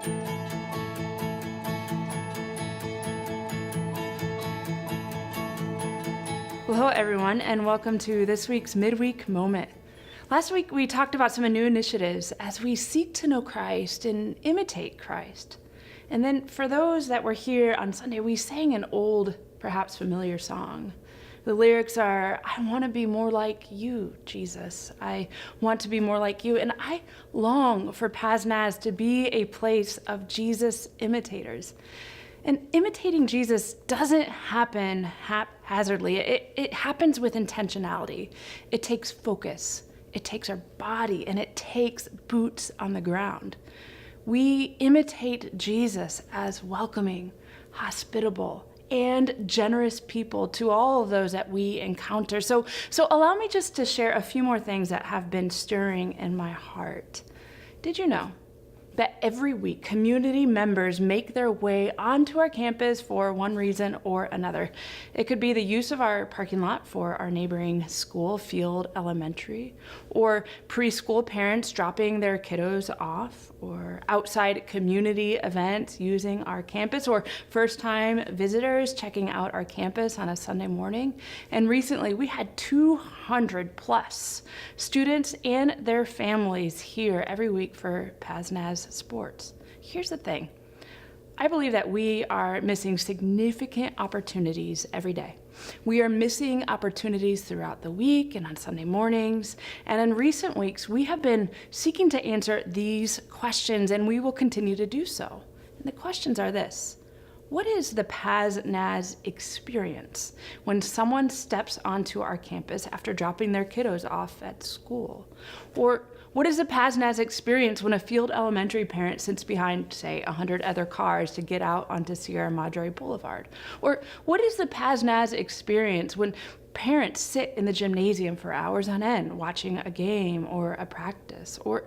Well, hello everyone, and welcome to this week's Midweek Moment. Last week we talked about some new initiatives as we seek to know Christ and imitate Christ. And then for those that were here on Sunday, we sang an old, perhaps familiar song. The lyrics are, I want to be more like you, Jesus. I want to be more like you. And I long for PazNaz to be a place of Jesus imitators. And imitating Jesus doesn't happen haphazardly. It happens with intentionality. It takes focus. It takes our body, and it takes boots on the ground. We imitate Jesus as welcoming, hospitable, and generous people to all of those that we encounter. So allow me just to share a few more things that have been stirring in my heart. Did you know that every week community members make their way onto our campus for one reason or another? It could be the use of our parking lot for our neighboring school, Field Elementary, or preschool parents dropping their kiddos off, or outside community events using our campus, or first-time visitors checking out our campus on a Sunday morning. And recently we had 200 plus students and their families here every week for PazNaz sports. Here's the thing. I believe that we are missing significant opportunities every day. We are missing opportunities throughout the week and on Sunday mornings. And in recent weeks, we have been seeking to answer these questions, and we will continue to do so. And the questions are this: what is the PazNaz experience when someone steps onto our campus after dropping their kiddos off at school? Or what is the PazNaz experience when a Field Elementary parent sits behind, say, 100 other cars to get out onto Sierra Madre Boulevard? Or what is the PazNaz experience when parents sit in the gymnasium for hours on end watching a game or a practice? Or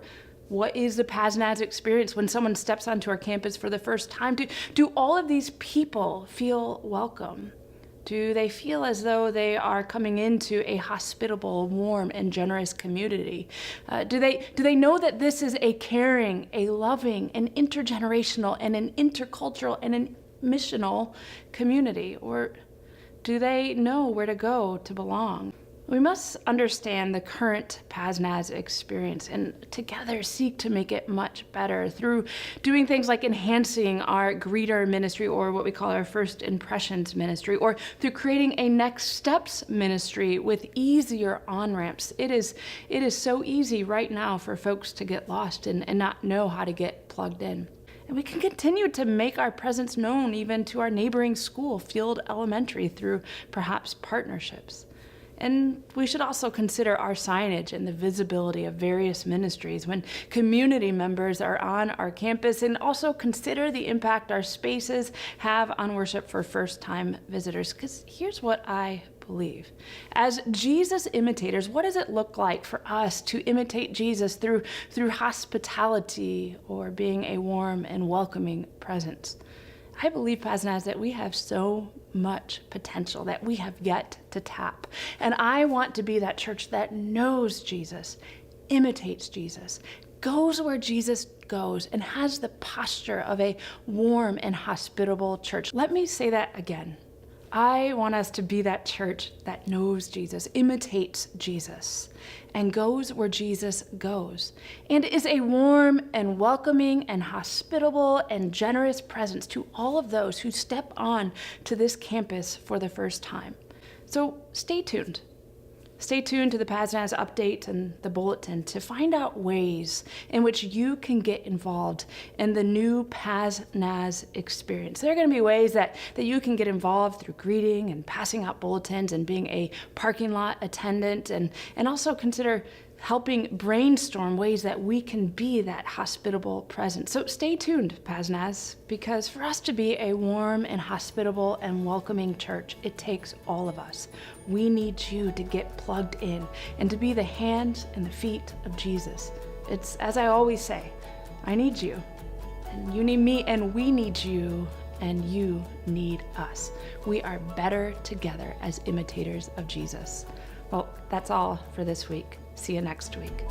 what is the PazNaz experience when someone steps onto our campus for the first time? Do all of these people feel welcome? Do they feel as though they are coming into a hospitable, warm, and generous community? Do they know that this is a caring, a loving, an intergenerational, and an intercultural, and an missional community? Or do they know where to go to belong? We must understand the current PazNaz experience and together seek to make it much better through doing things like enhancing our greeter ministry, or what we call our first impressions ministry, or through creating a next steps ministry with easier on-ramps. It is so easy right now for folks to get lost and not know how to get plugged in. And we can continue to make our presence known even to our neighboring school, Field Elementary, through perhaps partnerships. And we should also consider our signage and the visibility of various ministries when community members are on our campus, and also consider the impact our spaces have on worship for first-time visitors. Because here's what I believe. As Jesus imitators, what does it look like for us to imitate Jesus through hospitality or being a warm and welcoming presence? I believe, PazNaz, that we have so much potential that we have yet to tap. And I want to be that church that knows Jesus, imitates Jesus, goes where Jesus goes, and has the posture of a warm and hospitable church. Let me say that again. I want us to be that church that knows Jesus, imitates Jesus, and goes where Jesus goes, and is a warm and welcoming and hospitable and generous presence to all of those who step on to this campus for the first time. So stay tuned. Stay tuned to the PazNaz update and the bulletin to find out ways in which you can get involved in the new PazNaz experience. There are going to be ways that you can get involved through greeting and passing out bulletins and being a parking lot attendant, and also consider helping brainstorm ways that we can be that hospitable presence. So stay tuned, PazNaz, because for us to be a warm and hospitable and welcoming church, it takes all of us. We need you to get plugged in and to be the hands and the feet of Jesus. It's, as I always say, I need you, and you need me, and we need you, and you need us. We are better together as imitators of Jesus. Well, that's all for this week. See you next week.